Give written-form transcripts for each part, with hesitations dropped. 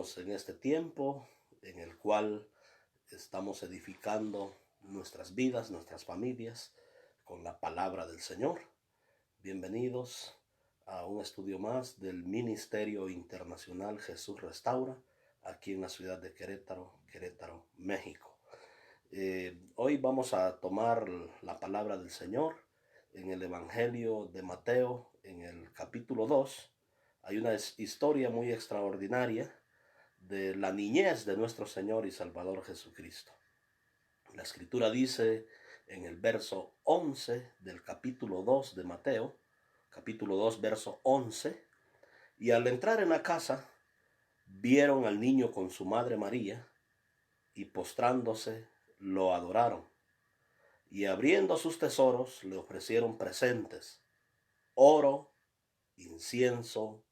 Estamos en este tiempo en el cual estamos edificando nuestras vidas, nuestras familias, con la palabra del Señor. Bienvenidos a un estudio más del Ministerio Internacional Jesús Restaura, aquí en la ciudad de Querétaro, México. Hoy vamos a tomar la palabra del Señor en el Evangelio de Mateo, en el capítulo 2. Hay una historia muy extraordinaria de la niñez de nuestro Señor y Salvador Jesucristo. La Escritura dice en el verso 11 del capítulo 2 de Mateo, capítulo 2, verso 11, y al entrar en la casa, vieron al niño con su madre María, y postrándose, lo adoraron. Y abriendo sus tesoros, le ofrecieron presentes, oro, incienso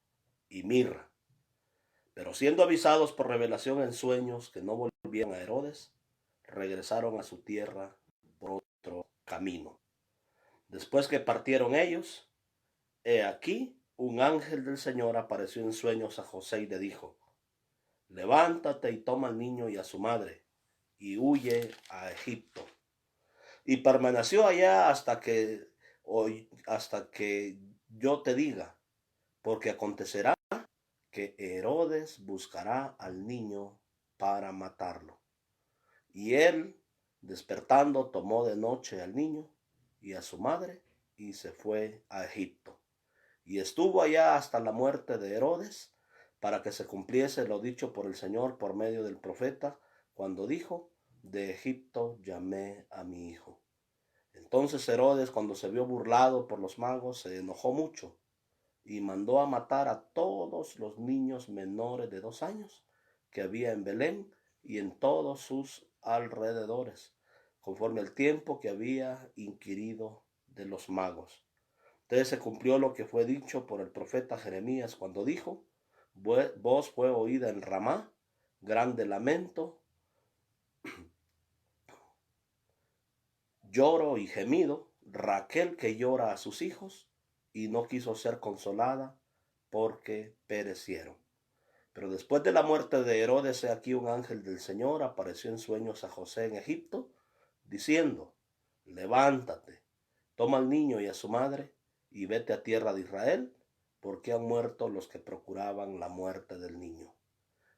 y mirra. Pero siendo avisados por revelación en sueños que no volvieran a Herodes, regresaron a su tierra por otro camino. Después que partieron ellos, he aquí un ángel del Señor apareció en sueños a José y le dijo: levántate y toma al niño y a su madre, y huye a Egipto. Y permaneció allá hasta que yo te diga, porque acontecerá que Herodes buscará al niño para matarlo. Y él, despertando, tomó de noche al niño y a su madre y se fue a Egipto. Y estuvo allá hasta la muerte de Herodes, para que se cumpliese lo dicho por el Señor por medio del profeta, cuando dijo: de Egipto llamé a mi hijo. Entonces Herodes, cuando se vio burlado por los magos, se enojó mucho y mandó a matar a todos los niños menores de 2 años que había en Belén y en todos sus alrededores, conforme al tiempo que había inquirido de los magos. Entonces se cumplió lo que fue dicho por el profeta Jeremías cuando dijo: voz fue oída en Ramá, grande lamento, lloro y gemido, Raquel que llora a sus hijos y no quiso ser consolada porque perecieron. Pero después de la muerte de Herodes, he aquí un ángel del Señor apareció en sueños a José en Egipto, diciendo: levántate, toma al niño y a su madre, y vete a tierra de Israel, porque han muerto los que procuraban la muerte del niño.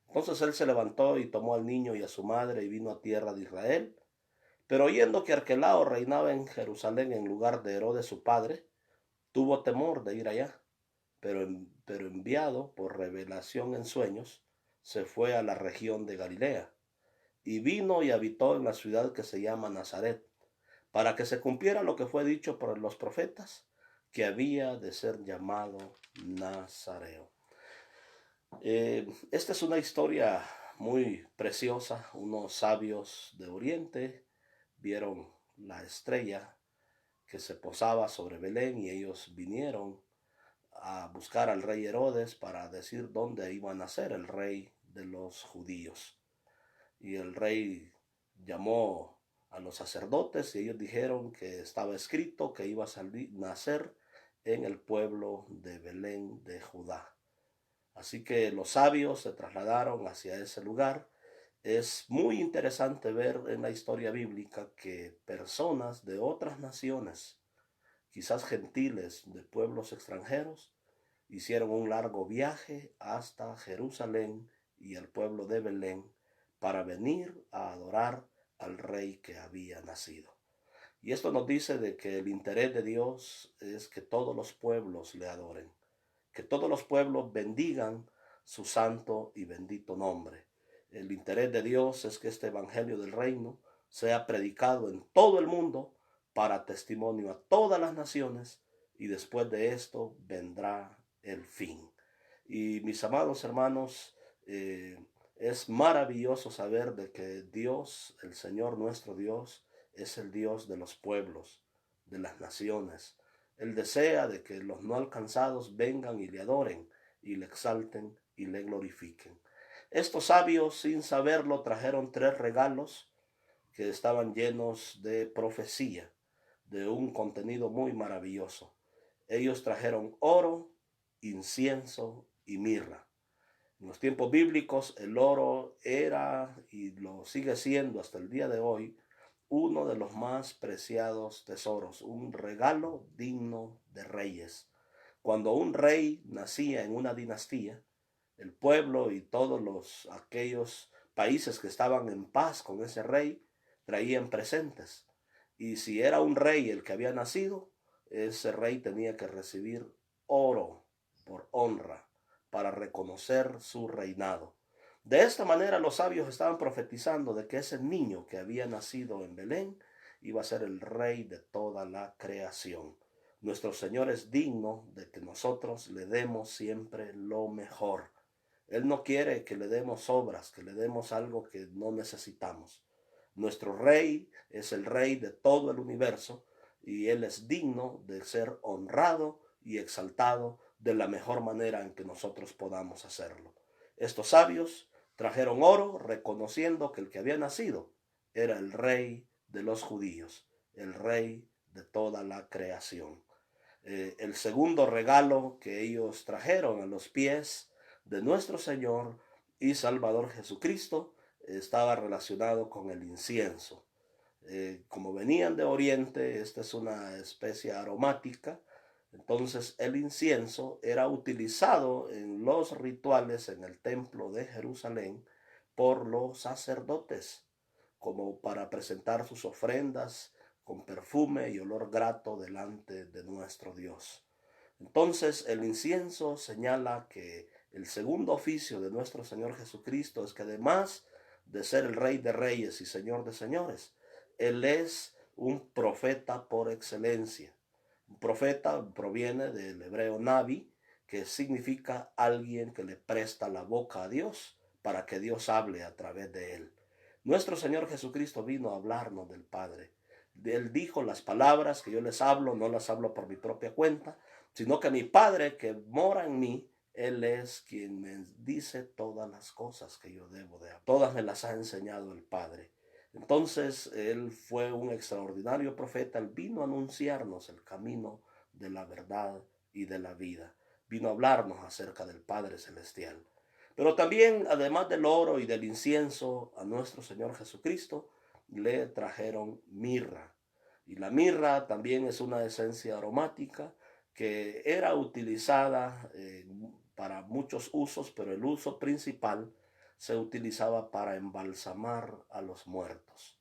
Entonces él se levantó y tomó al niño y a su madre y vino a tierra de Israel. Pero oyendo que Arquelao reinaba en Jerusalén en lugar de Herodes su padre, tuvo temor de ir allá. Pero enviado por revelación en sueños, se fue a la región de Galilea, y vino y habitó en la ciudad que se llama Nazaret, para que se cumpliera lo que fue dicho por los profetas, que había de ser llamado Nazareo. Esta es una historia muy preciosa. Unos sabios de Oriente vieron la estrella que se posaba sobre Belén y ellos vinieron a buscar al rey Herodes para decir dónde iba a nacer el rey de los judíos. Y el rey llamó a los sacerdotes y ellos dijeron que estaba escrito que iba a nacer en el pueblo de Belén de Judá. Así que los sabios se trasladaron hacia ese lugar. Es muy interesante ver en la historia bíblica que personas de otras naciones, quizás gentiles de pueblos extranjeros, hicieron un largo viaje hasta Jerusalén y el pueblo de Belén para venir a adorar al rey que había nacido. Y esto nos dice de que el interés de Dios es que todos los pueblos le adoren, que todos los pueblos bendigan su santo y bendito nombre. El interés de Dios es que este evangelio del reino sea predicado en todo el mundo para testimonio a todas las naciones, y después de esto vendrá el fin. Y mis amados hermanos, es maravilloso saber de que Dios, el Señor nuestro Dios, es el Dios de los pueblos, de las naciones. Él desea de que los no alcanzados vengan y le adoren y le exalten y le glorifiquen. Estos sabios, sin saberlo, trajeron 3 regalos que estaban llenos de profecía, de un contenido muy maravilloso. Ellos trajeron oro, incienso y mirra. En los tiempos bíblicos el oro era y lo sigue siendo hasta el día de hoy uno de los más preciados tesoros, un regalo digno de reyes. Cuando un rey nacía en una dinastía, el pueblo y todos aquellos países que estaban en paz con ese rey traían presentes. Y si era un rey el que había nacido, ese rey tenía que recibir oro por honra para reconocer su reinado. De esta manera los sabios estaban profetizando de que ese niño que había nacido en Belén iba a ser el rey de toda la creación. Nuestro Señor es digno de que nosotros le demos siempre lo mejor. Él no quiere que le demos obras, que le demos algo que no necesitamos. Nuestro rey es el rey de todo el universo y él es digno de ser honrado y exaltado de la mejor manera en que nosotros podamos hacerlo. Estos sabios trajeron oro reconociendo que el que había nacido era el rey de los judíos, el rey de toda la creación. El segundo regalo que ellos trajeron a los pies de nuestro Señor y Salvador Jesucristo estaba relacionado con el incienso. Como venían de Oriente, esta es una especie aromática, entonces el incienso era utilizado en los rituales en el templo de Jerusalén por los sacerdotes, como para presentar sus ofrendas con perfume y olor grato delante de nuestro Dios. Entonces el incienso señala que el segundo oficio de nuestro Señor Jesucristo es que además de ser el Rey de Reyes y Señor de Señores, Él es un profeta por excelencia. Un profeta proviene del hebreo navi, que significa alguien que le presta la boca a Dios para que Dios hable a través de él. Nuestro Señor Jesucristo vino a hablarnos del Padre. Él dijo: las palabras que yo les hablo, no las hablo por mi propia cuenta, sino que mi Padre que mora en mí, Él es quien me dice todas las cosas que yo debo de hacer. Todas me las ha enseñado el Padre. Entonces Él fue un extraordinario profeta. Él vino a anunciarnos el camino de la verdad y de la vida. Vino a hablarnos acerca del Padre Celestial. Pero también, además del oro y del incienso, a nuestro Señor Jesucristo le trajeron mirra. Y la mirra también es una esencia aromática que era utilizada para muchos usos, pero el uso principal se utilizaba para embalsamar a los muertos.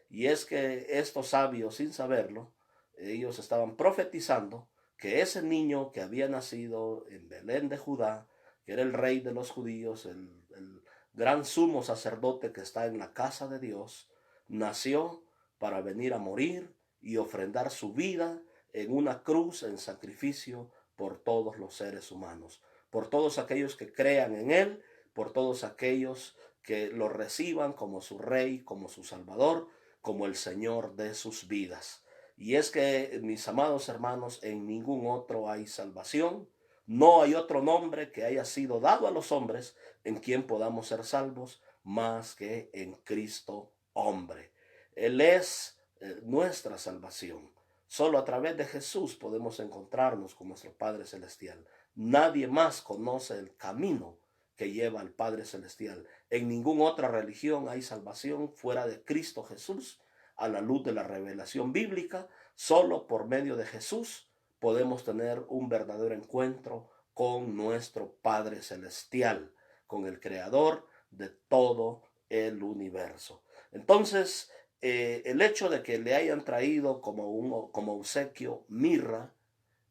Y es que estos sabios, sin saberlo, ellos estaban profetizando que ese niño que había nacido en Belén de Judá, que era el rey de los judíos, el gran sumo sacerdote que está en la casa de Dios, nació para venir a morir y ofrendar su vida en una cruz en sacrificio por todos los seres humanos, por todos aquellos que crean en Él, por todos aquellos que lo reciban como su Rey, como su Salvador, como el Señor de sus vidas. Y es que, mis amados hermanos, en ningún otro hay salvación. No hay otro nombre que haya sido dado a los hombres en quien podamos ser salvos más que en Cristo hombre. Él es nuestra salvación. Solo a través de Jesús podemos encontrarnos con nuestro Padre Celestial. Nadie más conoce el camino que lleva al Padre Celestial. En ninguna otra religión hay salvación fuera de Cristo Jesús. A la luz de la revelación bíblica, solo por medio de Jesús podemos tener un verdadero encuentro con nuestro Padre Celestial, con el Creador de todo el universo. Entonces, el hecho de que le hayan traído como obsequio mirra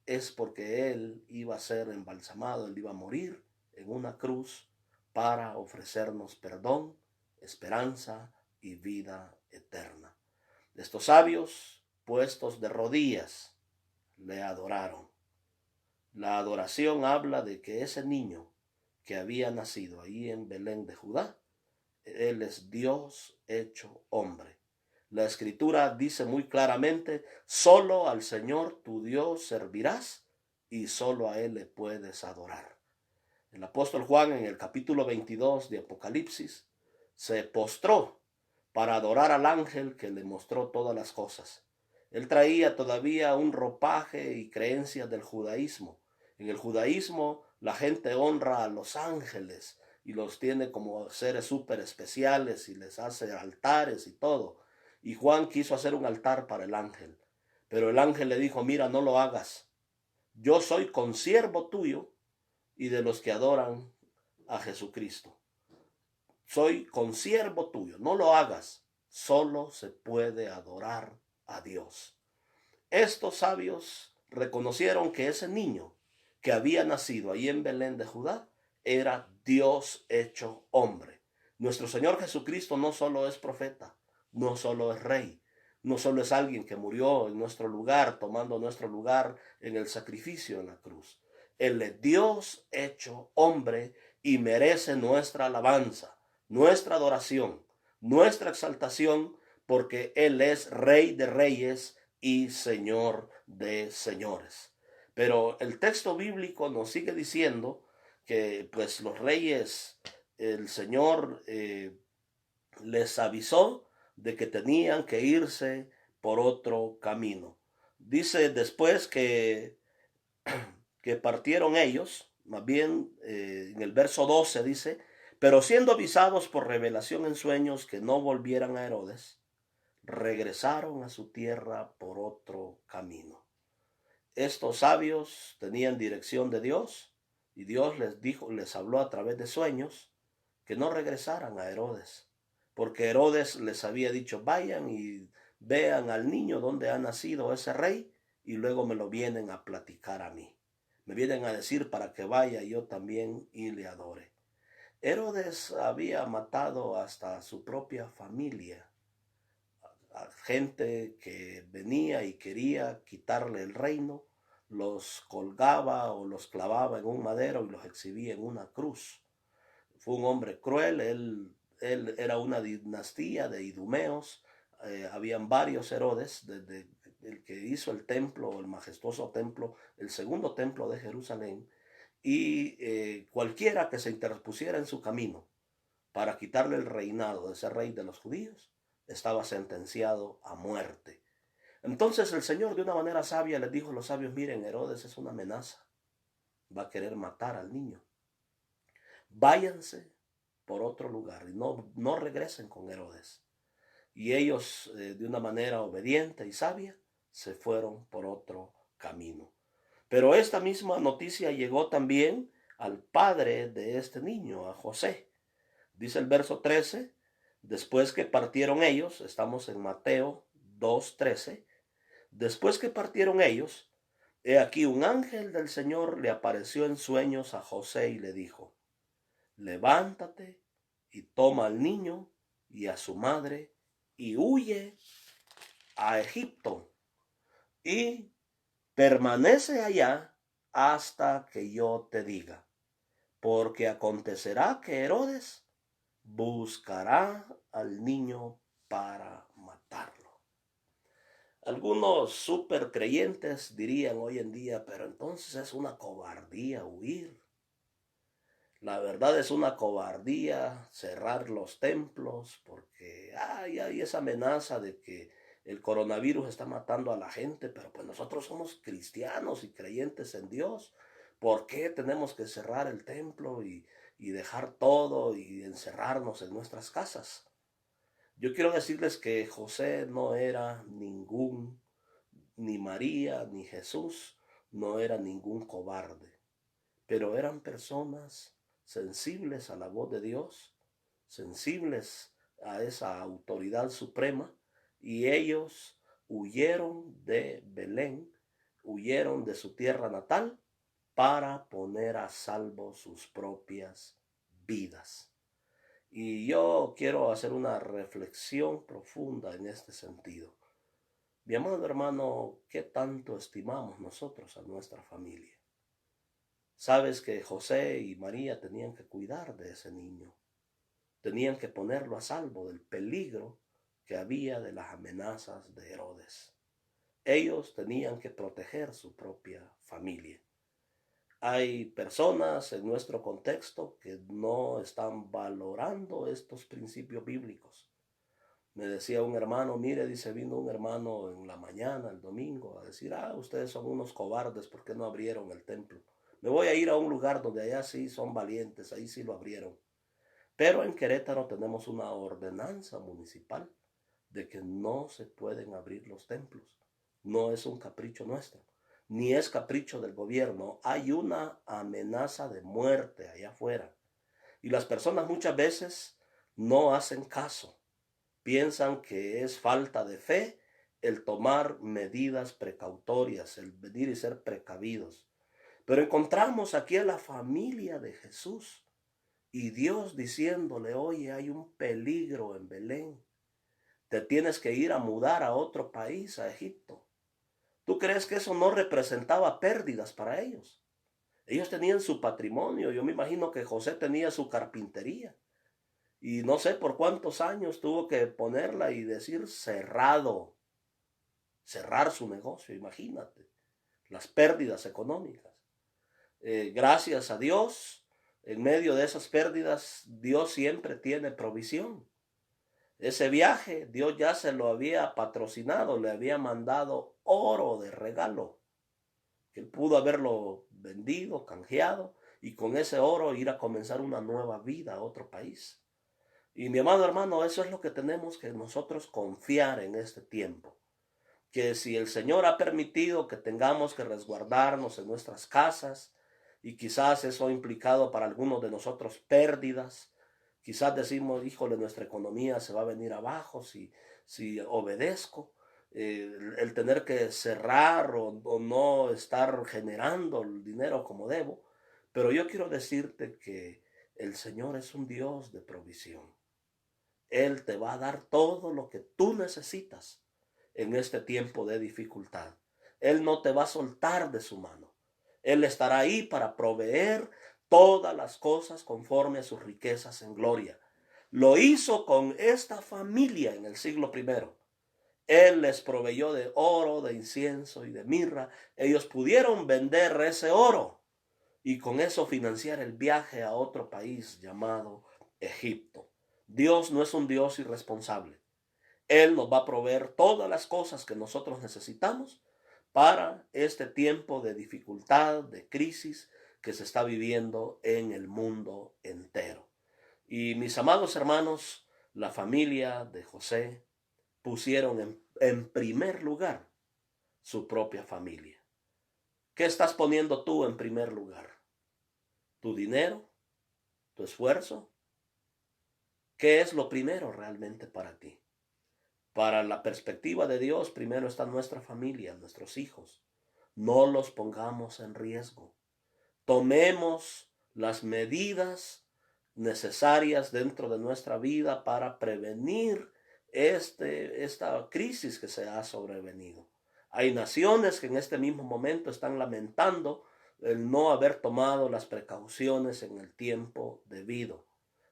es porque Él iba a ser embalsamado, Él iba a morir en una cruz para ofrecernos perdón, esperanza y vida eterna. Estos sabios, puestos de rodillas, le adoraron. La adoración habla de que ese niño que había nacido ahí en Belén de Judá, Él es Dios hecho hombre. La Escritura dice muy claramente: solo al Señor tu Dios servirás y solo a Él le puedes adorar. El apóstol Juan, en el capítulo 22 de Apocalipsis, se postró para adorar al ángel que le mostró todas las cosas. Él traía todavía un ropaje y creencias del judaísmo. En el judaísmo la gente honra a los ángeles y los tiene como seres súper especiales y les hace altares y todo. Y Juan quiso hacer un altar para el ángel, pero el ángel le dijo, mira, no lo hagas. Yo soy consiervo tuyo y de los que adoran a Jesucristo. Soy consiervo tuyo, no lo hagas. Solo se puede adorar a Dios. Estos sabios reconocieron que ese niño que había nacido ahí en Belén de Judá era Dios hecho hombre. Nuestro Señor Jesucristo no solo es profeta, no solo es rey, no solo es alguien que murió en nuestro lugar, tomando nuestro lugar en el sacrificio en la cruz. Él es Dios hecho hombre y merece nuestra alabanza, nuestra adoración, nuestra exaltación, porque Él es Rey de reyes y Señor de señores. Pero el texto bíblico nos sigue diciendo que pues los reyes, el Señor les avisó de que tenían que irse por otro camino. Dice después que partieron ellos, más bien en el verso 12 dice, pero siendo avisados por revelación en sueños que no volvieran a Herodes, regresaron a su tierra por otro camino. Estos sabios tenían dirección de Dios y Dios les dijo, les habló a través de sueños que no regresaran a Herodes, porque Herodes les había dicho, vayan y vean al niño donde ha nacido ese rey y luego me lo vienen a platicar a mí. Me vienen a decir para que vaya yo también y le adore. Herodes había matado hasta a su propia familia, a gente que venía y quería quitarle el reino, los colgaba o los clavaba en un madero y los exhibía en una cruz. Fue un hombre cruel, él era una dinastía de idumeos, habían varios Herodes, desde el que hizo el templo, el majestuoso templo, el segundo templo de Jerusalén, y cualquiera que se interpusiera en su camino para quitarle el reinado de ser rey de los judíos, estaba sentenciado a muerte. Entonces el Señor de una manera sabia les dijo a los sabios, miren, Herodes es una amenaza, va a querer matar al niño. Váyanse por otro lugar y no regresen con Herodes. Y ellos de una manera obediente y sabia se fueron por otro camino. Pero esta misma noticia llegó también al padre de este niño, a José. Dice el verso 13, después que partieron ellos, estamos en Mateo 2:13, después que partieron ellos, he aquí un ángel del Señor le apareció en sueños a José y le dijo, levántate y toma al niño y a su madre y huye a Egipto y permanece allá hasta que yo te diga, porque acontecerá que Herodes buscará al niño para matarlo. Algunos super creyentes dirían hoy en día, pero entonces es una cobardía huir. La verdad es una cobardía cerrar los templos porque hay esa amenaza de que el coronavirus está matando a la gente, pero pues nosotros somos cristianos y creyentes en Dios. ¿Por qué tenemos que cerrar el templo y dejar todo y encerrarnos en nuestras casas? Yo quiero decirles que José no era ni María, ni Jesús, no era ningún cobarde, pero eran personas sensibles a la voz de Dios, sensibles a esa autoridad suprema, y ellos huyeron de Belén, huyeron de su tierra natal para poner a salvo sus propias vidas. Y yo quiero hacer una reflexión profunda en este sentido. Mi amado hermano, ¿qué tanto estimamos nosotros a nuestra familia? Sabes que José y María tenían que cuidar de ese niño, tenían que ponerlo a salvo del peligro que había de las amenazas de Herodes. Ellos tenían que proteger su propia familia. Hay personas en nuestro contexto que no están valorando estos principios bíblicos. Me decía un hermano, mire, dice, vino un hermano en la mañana, el domingo, a decir, ustedes son unos cobardes, ¿por qué no abrieron el templo? Me voy a ir a un lugar donde allá sí son valientes, ahí sí lo abrieron. Pero en Querétaro tenemos una ordenanza municipal de que no se pueden abrir los templos. No es un capricho nuestro, ni es capricho del gobierno. Hay una amenaza de muerte allá afuera. Y las personas muchas veces no hacen caso. Piensan que es falta de fe el tomar medidas precautorias, el venir y ser precavidos. Pero encontramos aquí a la familia de Jesús y Dios diciéndole, oye, hay un peligro en Belén. Te tienes que ir a mudar a otro país, a Egipto. ¿Tú crees que eso no representaba pérdidas para ellos? Ellos tenían su patrimonio. Yo me imagino que José tenía su carpintería. Y no sé por cuántos años tuvo que ponerla y decir cerrado. Cerrar su negocio, imagínate. Las pérdidas económicas. Gracias a Dios, en medio de esas pérdidas, Dios siempre tiene provisión. Ese viaje, Dios ya se lo había patrocinado, le había mandado oro de regalo. Él pudo haberlo vendido, canjeado, y con ese oro ir a comenzar una nueva vida a otro país. Y mi amado hermano, eso es lo que tenemos que nosotros confiar en este tiempo. Que si el Señor ha permitido que tengamos que resguardarnos en nuestras casas, y quizás eso ha implicado para algunos de nosotros pérdidas, quizás decimos, híjole, nuestra economía se va a venir abajo si obedezco, el tener que cerrar o no estar generando el dinero como debo. Pero yo quiero decirte que el Señor es un Dios de provisión. Él te va a dar todo lo que tú necesitas en este tiempo de dificultad. Él no te va a soltar de su mano. Él estará ahí para proveer todas las cosas conforme a sus riquezas en gloria. Lo hizo con esta familia en el siglo primero. Él les proveyó de oro, de incienso y de mirra. Ellos pudieron vender ese oro y con eso financiar el viaje a otro país llamado Egipto. Dios no es un Dios irresponsable. Él nos va a proveer todas las cosas que nosotros necesitamos para este tiempo de dificultad, de crisis que se está viviendo en el mundo entero. Y mis amados hermanos, la familia de José pusieron en primer lugar su propia familia. ¿Qué estás poniendo tú en primer lugar? ¿Tu dinero? ¿Tu esfuerzo? ¿Qué es lo primero realmente para ti? Para la perspectiva de Dios, primero está nuestra familia, nuestros hijos. No los pongamos en riesgo. Tomemos las medidas necesarias dentro de nuestra vida para prevenir esta crisis que se ha sobrevenido. Hay naciones que en este mismo momento están lamentando el no haber tomado las precauciones en el tiempo debido.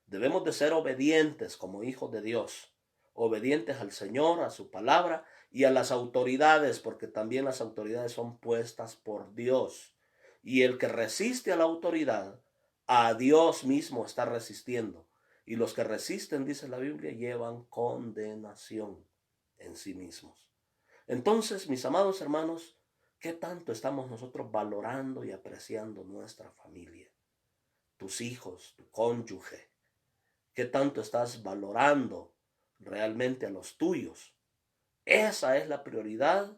Debemos de ser obedientes como hijos de Dios, obedientes al Señor, a su palabra y a las autoridades, porque también las autoridades son puestas por Dios. Y el que resiste a la autoridad, a Dios mismo está resistiendo. Y los que resisten, dice la Biblia, llevan condenación en sí mismos. Entonces, mis amados hermanos, ¿qué tanto estamos nosotros valorando y apreciando nuestra familia? Tus hijos, tu cónyuge. ¿Qué tanto estás valorando realmente a los tuyos? Esa es la prioridad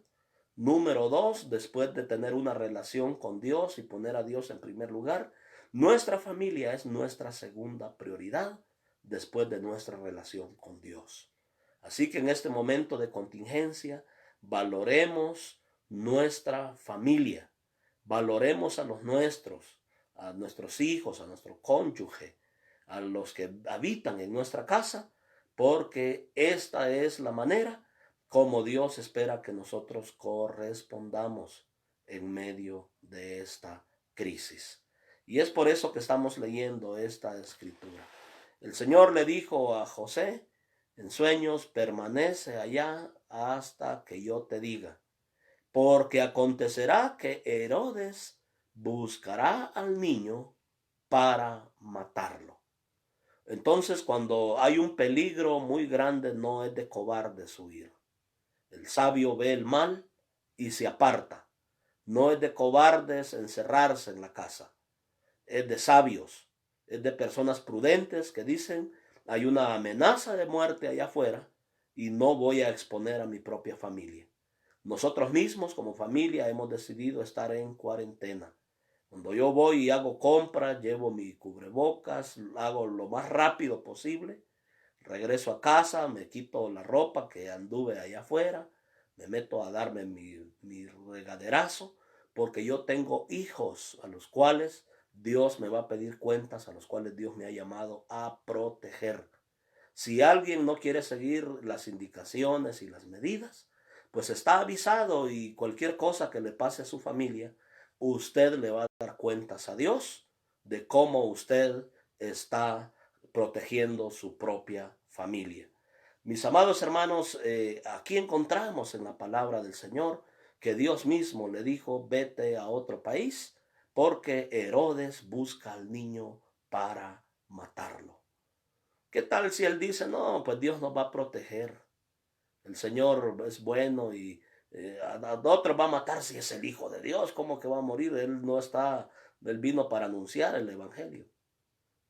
número 2, después de tener una relación con Dios y poner a Dios en primer lugar. Nuestra familia es nuestra segunda prioridad después de nuestra relación con Dios. Así que en este momento de contingencia, valoremos nuestra familia, valoremos a los nuestros, a nuestros hijos, a nuestro cónyuge, a los que habitan en nuestra casa, porque esta es la manera como Dios espera que nosotros correspondamos en medio de esta crisis. Y es por eso que estamos leyendo esta escritura. El Señor le dijo a José en sueños, permanece allá hasta que yo te diga, porque acontecerá que Herodes buscará al niño para matarlo. Entonces, cuando hay un peligro muy grande, no es de cobardes huir. El sabio ve el mal y se aparta. No es de cobardes encerrarse en la casa. Es de sabios es de personas prudentes que dicen, hay una amenaza de muerte allá afuera y no voy a exponer a mi propia familia. Nosotros mismos como familia hemos decidido estar en cuarentena. Cuando yo voy y hago compras, llevo mi cubrebocas, hago lo más rápido posible, regreso a casa, me quito la ropa que anduve allá afuera, me meto a darme mi regaderazo, porque yo tengo hijos a los cuales Dios me va a pedir cuentas, a los cuales Dios me ha llamado a proteger. Si alguien no quiere seguir las indicaciones y las medidas, pues está avisado, y cualquier cosa que le pase a su familia, usted le va a dar cuentas a Dios de cómo usted está protegiendo su propia familia. Mis amados hermanos, aquí encontramos en la palabra del Señor que Dios mismo le dijo, vete a otro país porque Herodes busca al niño para matarlo. ¿Qué tal si él dice, no, pues Dios nos va a proteger? El Señor es bueno y a otros va a matar si es el Hijo de Dios. ¿Cómo que va a morir? Él vino para anunciar el Evangelio.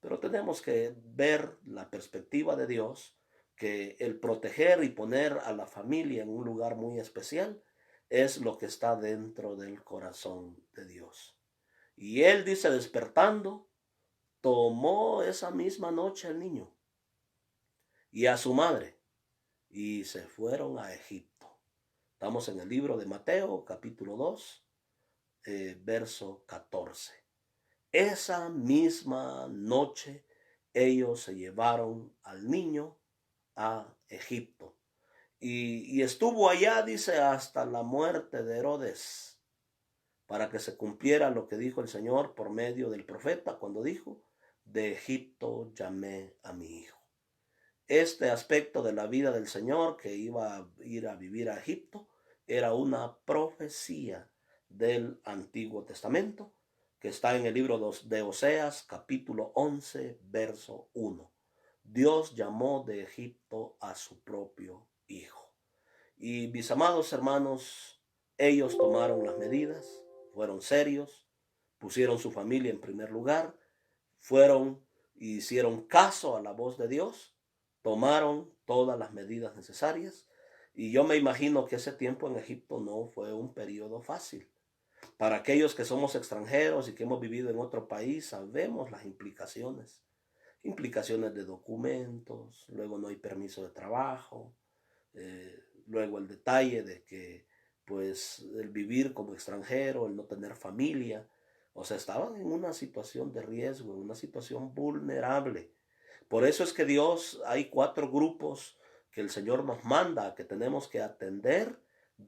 Pero tenemos que ver la perspectiva de Dios, que el proteger y poner a la familia en un lugar muy especial es lo que está dentro del corazón de Dios. Y él dice, despertando, tomó esa misma noche al niño y a su madre y se fueron a Egipto. Estamos en el libro de Mateo, capítulo 2, verso 14. Esa misma noche ellos se llevaron al niño a Egipto. Y estuvo allá, dice, hasta la muerte de Herodes, para que se cumpliera lo que dijo el Señor por medio del profeta cuando dijo, de Egipto llamé a mi hijo. Este aspecto de la vida del Señor, que iba a ir a vivir a Egipto, era una profecía del Antiguo Testamento, que está en el libro de Oseas, capítulo 11, verso 1. Dios llamó de Egipto a su propio hijo. Y mis amados hermanos, ellos tomaron las medidas, fueron serios, pusieron su familia en primer lugar, fueron y hicieron caso a la voz de Dios, tomaron todas las medidas necesarias. Y yo me imagino que ese tiempo en Egipto no fue un periodo fácil. Para aquellos que somos extranjeros y que hemos vivido en otro país, sabemos las implicaciones. Implicaciones de documentos, luego no hay permiso de trabajo, luego el detalle de que pues el vivir como extranjero, el no tener familia, o sea, estaban en una situación de riesgo, en una situación vulnerable. Por eso es que hay 4 grupos que el Señor nos manda que tenemos que atender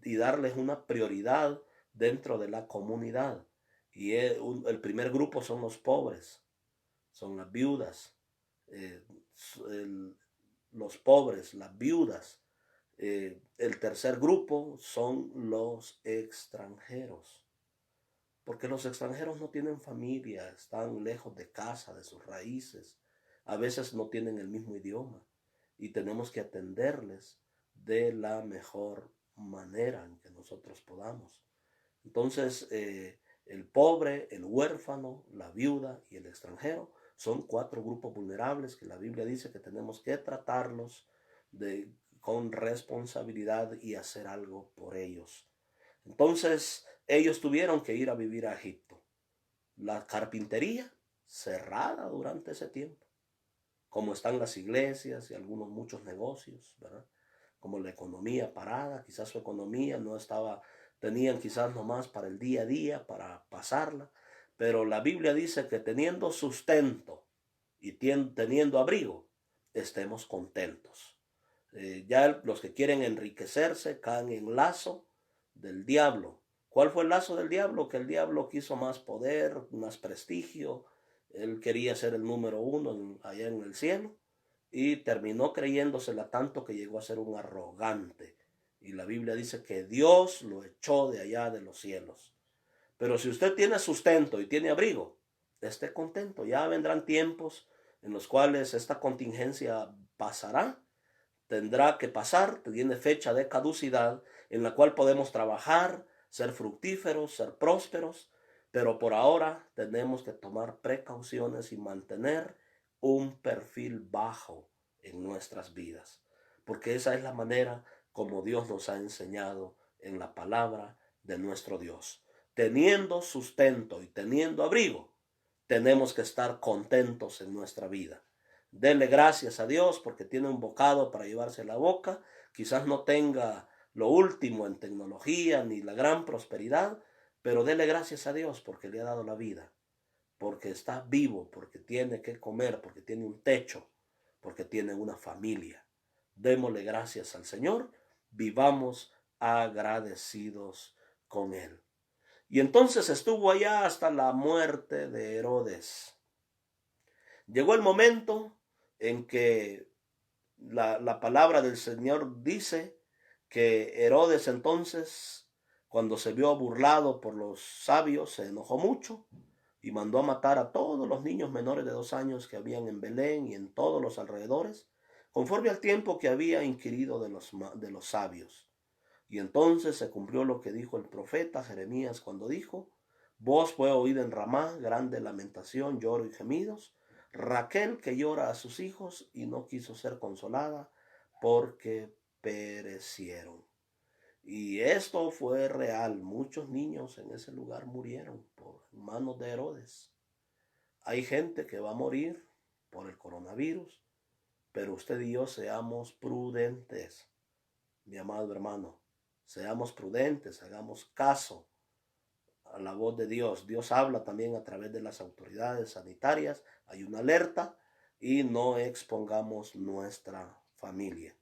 y darles una prioridad dentro de la comunidad. Y el primer grupo son los pobres, son las viudas, eh, los pobres, las viudas. El tercer grupo son los extranjeros, porque los extranjeros no tienen familia, están lejos de casa, de sus raíces, a veces no tienen el mismo idioma y tenemos que atenderles de la mejor manera en que nosotros podamos. Entonces, el pobre, el huérfano, la viuda y el extranjero son 4 grupos vulnerables que la Biblia dice que tenemos que tratarlos con responsabilidad y hacer algo por ellos. Entonces, ellos tuvieron que ir a vivir a Egipto. La carpintería cerrada durante ese tiempo, como están las iglesias y muchos negocios, ¿verdad? Como la economía parada, quizás su economía no estaba, tenían quizás nomás para el día a día, para pasarla, pero la Biblia dice que teniendo sustento y teniendo abrigo, estemos contentos. Ya los que quieren enriquecerse caen en lazo del diablo. ¿Cuál fue el lazo del diablo? Que el diablo quiso más poder, más prestigio. Él quería ser el número 1 allá en el cielo y terminó creyéndosela tanto que llegó a ser un arrogante. Y la Biblia dice que Dios lo echó de allá de los cielos. Pero si usted tiene sustento y tiene abrigo, esté contento. Ya vendrán tiempos en los cuales esta contingencia pasará, tendrá que pasar, tiene fecha de caducidad en la cual podemos trabajar, ser fructíferos, ser prósperos, Pero por ahora tenemos que tomar precauciones y mantener un perfil bajo en nuestras vidas, porque esa es la manera como Dios nos ha enseñado en la palabra de nuestro Dios. Teniendo sustento y teniendo abrigo, tenemos que estar contentos en nuestra vida. Denle gracias a Dios porque tiene un bocado para llevarse a la boca. Quizás no tenga lo último en tecnología ni la gran prosperidad, pero dele gracias a Dios porque le ha dado la vida, porque está vivo, porque tiene que comer, porque tiene un techo, porque tiene una familia. Démosle gracias al Señor, vivamos agradecidos con Él. Y entonces estuvo allá hasta la muerte de Herodes. Llegó el momento en que la palabra del Señor dice que Herodes entonces, cuando se vio burlado por los sabios, se enojó mucho y mandó a matar a todos los niños menores de 2 años que habían en Belén y en todos los alrededores, conforme al tiempo que había inquirido de los sabios. Y entonces se cumplió lo que dijo el profeta Jeremías cuando dijo: voz fue oída en Ramá, grande lamentación, lloro y gemidos. Raquel que llora a sus hijos y no quiso ser consolada porque perecieron. Y esto fue real. Muchos niños en ese lugar murieron por manos de Herodes. Hay gente que va a morir por el coronavirus, pero usted y yo seamos prudentes, mi amado hermano. Seamos prudentes, hagamos caso a la voz de Dios. Dios habla también a través de las autoridades sanitarias. Hay una alerta y no expongamos nuestra familia.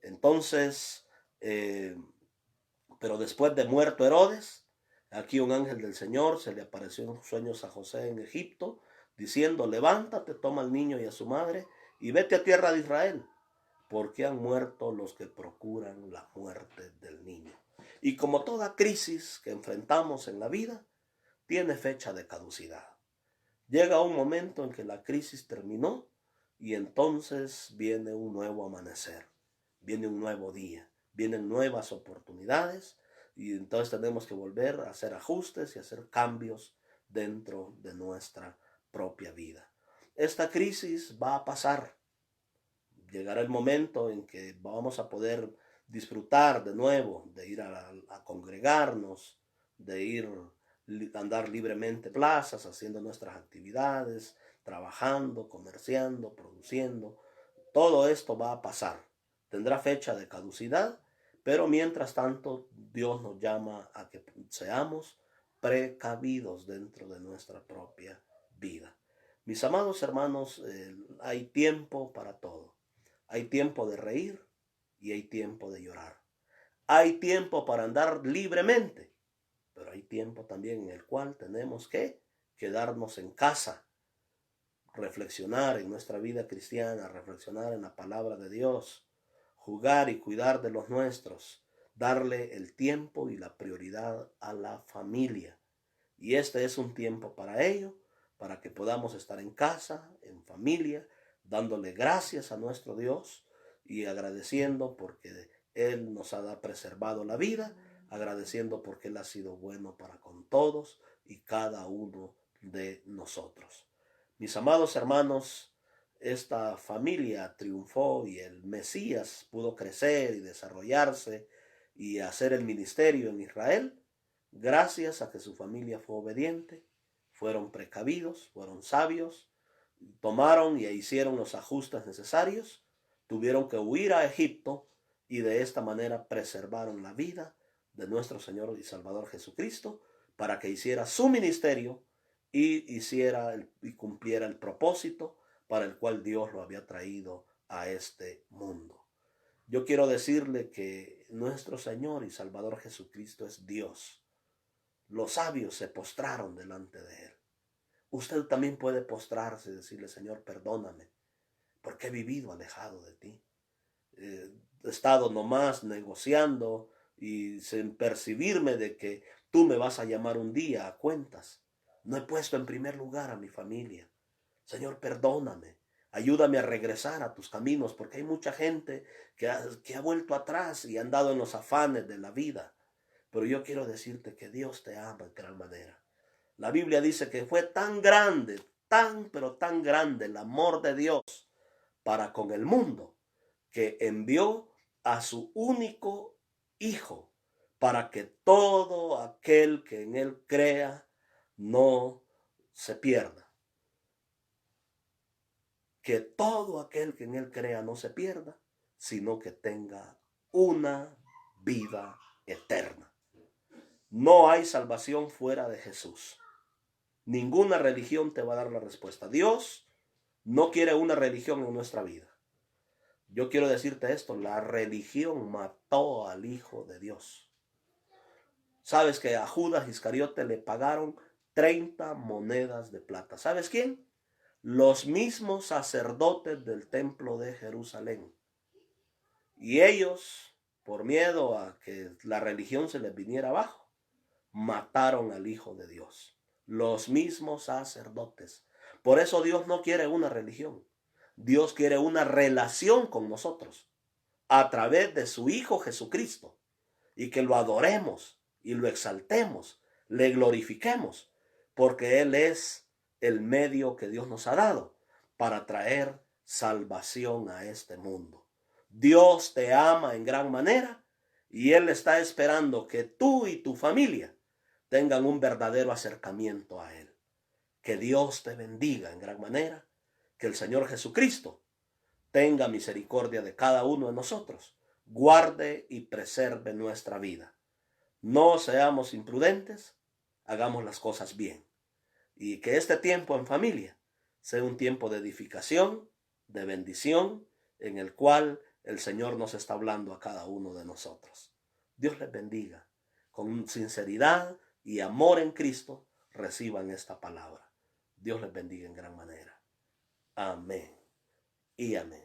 Entonces, pero después de muerto Herodes, aquí un ángel del Señor se le apareció en sueños a José en Egipto, diciendo: levántate, toma al niño y a su madre y vete a tierra de Israel, porque han muerto los que procuran la muerte del niño. Y como toda crisis que enfrentamos en la vida, tiene fecha de caducidad. Llega un momento en que la crisis terminó y entonces viene un nuevo amanecer, viene un nuevo día, vienen nuevas oportunidades y entonces tenemos que volver a hacer ajustes y hacer cambios dentro de nuestra propia vida. Esta crisis va a pasar. Llegará el momento en que vamos a poder disfrutar de nuevo, de ir a congregarnos, de ir a andar libremente plazas, haciendo nuestras actividades, trabajando, comerciando, produciendo. Todo esto va a pasar. Tendrá fecha de caducidad, pero mientras tanto Dios nos llama a que seamos precavidos dentro de nuestra propia vida. Mis amados hermanos, hay tiempo para todo. Hay tiempo de reír y hay tiempo de llorar. Hay tiempo para andar libremente, pero hay tiempo también en el cual tenemos que quedarnos en casa, reflexionar en nuestra vida cristiana, reflexionar en la palabra de Dios, jugar y cuidar de los nuestros, darle el tiempo y la prioridad a la familia. Y este es un tiempo para ello, para que podamos estar en casa, en familia, dándole gracias a nuestro Dios y agradeciendo porque Él nos ha preservado la vida, agradeciendo porque Él ha sido bueno para con todos y cada uno de nosotros. Mis amados hermanos, esta familia triunfó y el Mesías pudo crecer y desarrollarse y hacer el ministerio en Israel gracias a que su familia fue obediente, fueron precavidos, fueron sabios, tomaron y hicieron los ajustes necesarios, tuvieron que huir a Egipto y de esta manera preservaron la vida de nuestro Señor y Salvador Jesucristo para que hiciera su ministerio y cumpliera el propósito para el cual Dios lo había traído a este mundo. Yo quiero decirle que nuestro Señor y Salvador Jesucristo es Dios. Los sabios se postraron delante de Él. Usted también puede postrarse y decirle: Señor, perdóname, porque he vivido alejado de ti. He estado nomás negociando y sin percibirme de que tú me vas a llamar un día a cuentas. No he puesto en primer lugar a mi familia. Señor, perdóname. Ayúdame a regresar a tus caminos, porque hay mucha gente que ha vuelto atrás y ha andado en los afanes de la vida. Pero yo quiero decirte que Dios te ama en gran manera. La Biblia dice que fue tan grande, tan pero tan grande el amor de Dios para con el mundo, que envió a su único Hijo para que todo aquel que en él crea no se pierda. Que todo aquel que en él crea no se pierda, sino que tenga una vida eterna. No hay salvación fuera de Jesús. Ninguna religión te va a dar la respuesta. Dios no quiere una religión en nuestra vida. Yo quiero decirte esto, la religión mató al Hijo de Dios. ¿Sabes que a Judas Iscariote le pagaron 30 monedas de plata? ¿Sabes quién? Los mismos sacerdotes del templo de Jerusalén. Y ellos, por miedo a que la religión se les viniera abajo, mataron al Hijo de Dios. Los mismos sacerdotes. Por eso Dios no quiere una religión. Dios quiere una relación con nosotros a través de su Hijo Jesucristo, y que lo adoremos y lo exaltemos, le glorifiquemos, porque Él es el medio que Dios nos ha dado para traer salvación a este mundo. Dios te ama en gran manera y Él está esperando que tú y tu familia tengan un verdadero acercamiento a Él. Que Dios te bendiga en gran manera, que el Señor Jesucristo tenga misericordia de cada uno de nosotros, guarde y preserve nuestra vida. No seamos imprudentes, hagamos las cosas bien. Y que este tiempo en familia sea un tiempo de edificación, de bendición, en el cual el Señor nos está hablando a cada uno de nosotros. Dios les bendiga. Con sinceridad y amor en Cristo, reciban esta palabra. Dios les bendiga en gran manera. Amén y amén.